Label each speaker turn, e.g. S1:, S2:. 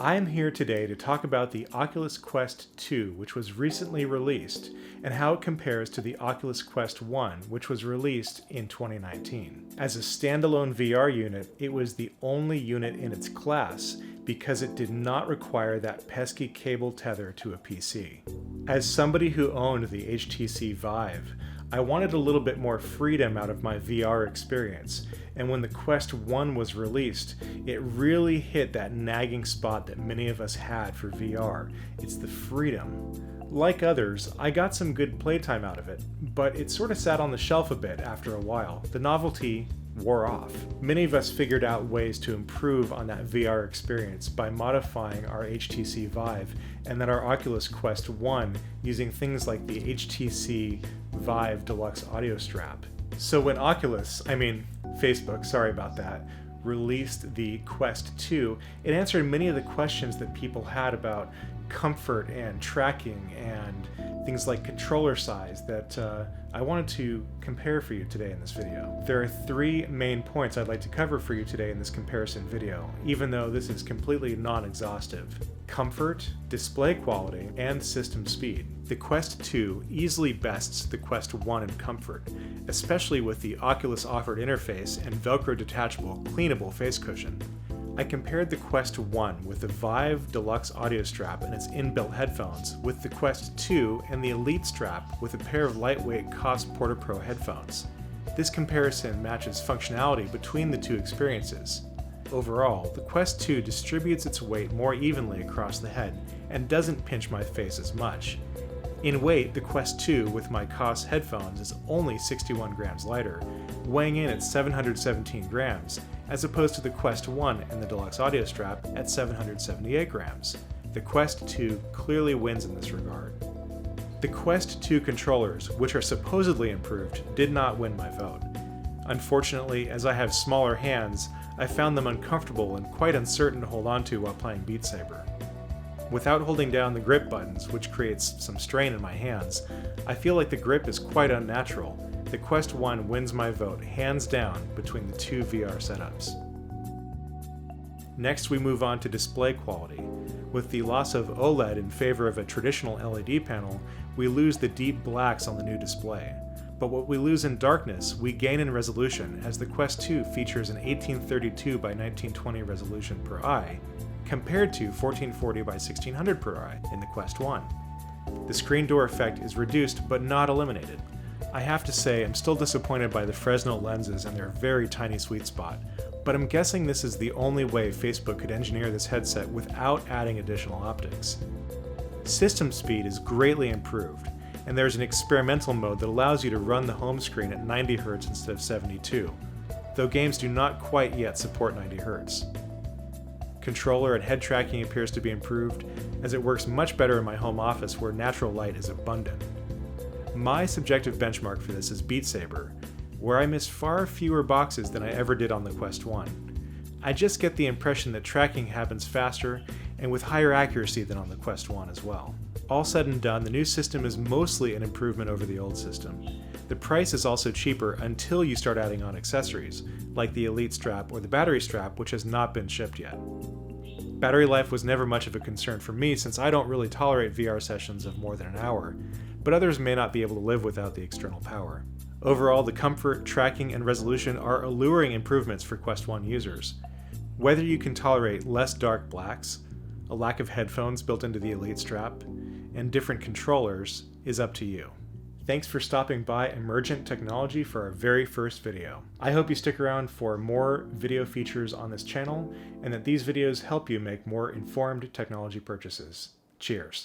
S1: I am here today to talk about the Oculus Quest 2, which was recently released, and how it compares to the Oculus Quest 1, which was released in 2019. As a standalone VR unit, it was the only unit in its class because it did not require that pesky cable tether to a PC. As somebody who owned the HTC Vive, I wanted a little bit more freedom out of my VR experience, and when the Quest 1 was released, it really hit that nagging spot that many of us had for VR. It's the freedom. Like others, I got some good playtime out of it, but it sort of sat on the shelf a bit after a while. The novelty wore off. Many of us figured out ways to improve on that VR experience by modifying our HTC Vive and then our Oculus Quest 1 using things like the HTC Vive Deluxe Audio Strap. So when Facebook, sorry about that, released the Quest 2, it answered many of the questions that people had about comfort and tracking and things like controller size that I wanted to compare for you today in this video. There are three main points I'd like to cover for you today in this comparison video, even though this is completely non-exhaustive. Comfort, display quality, and system speed. The Quest 2 easily bests the Quest 1 in comfort, especially with the Oculus offered interface and Velcro detachable cleanable face cushion. I compared the Quest 1 with the Vive Deluxe Audio Strap and its inbuilt headphones with the Quest 2 and the Elite Strap with a pair of lightweight COS Porta Pro headphones. This comparison matches functionality between the two experiences. Overall, the Quest 2 distributes its weight more evenly across the head and doesn't pinch my face as much. In weight, the Quest 2 with my COS headphones is only 61 grams lighter, weighing in at 717 grams, as opposed to the Quest 1 and the Deluxe Audio Strap at 778 grams. The Quest 2 clearly wins in this regard. The Quest 2 controllers, which are supposedly improved, did not win my vote. Unfortunately, as I have smaller hands, I found them uncomfortable and quite uncertain to hold onto while playing Beat Saber. Without holding down the grip buttons, which creates some strain in my hands, I feel like the grip is quite unnatural. The Quest 1 wins my vote hands down between the two VR setups. Next we move on to display quality. With the loss of OLED in favor of a traditional LED panel, we lose the deep blacks on the new display. But what we lose in darkness, we gain in resolution, as the Quest 2 features an 1832 by 1920 resolution per eye, compared to 1440 by 1600 per eye in the Quest 1. The screen door effect is reduced but not eliminated. I have to say I'm still disappointed by the Fresnel lenses and their very tiny sweet spot, but I'm guessing this is the only way Facebook could engineer this headset without adding additional optics. System speed is greatly improved, and there's an experimental mode that allows you to run the home screen at 90 Hz instead of 72, though games do not quite yet support 90 Hz. Controller and head tracking appears to be improved, as it works much better in my home office where natural light is abundant. My subjective benchmark for this is Beat Saber, where I miss far fewer boxes than I ever did on the Quest 1. I just get the impression that tracking happens faster and with higher accuracy than on the Quest 1 as well. All said and done, the new system is mostly an improvement over the old system. The price is also cheaper until you start adding on accessories, like the Elite Strap or the battery strap, which has not been shipped yet. Battery life was never much of a concern for me since I don't really tolerate VR sessions of more than an hour, but others may not be able to live without the external power. Overall, the comfort, tracking, and resolution are alluring improvements for Quest 1 users. Whether you can tolerate less dark blacks, a lack of headphones built into the Elite Strap, and different controllers is up to you. Thanks for stopping by Emergent Technology for our very first video. I hope you stick around for more video features on this channel, and that these videos help you make more informed technology purchases. Cheers.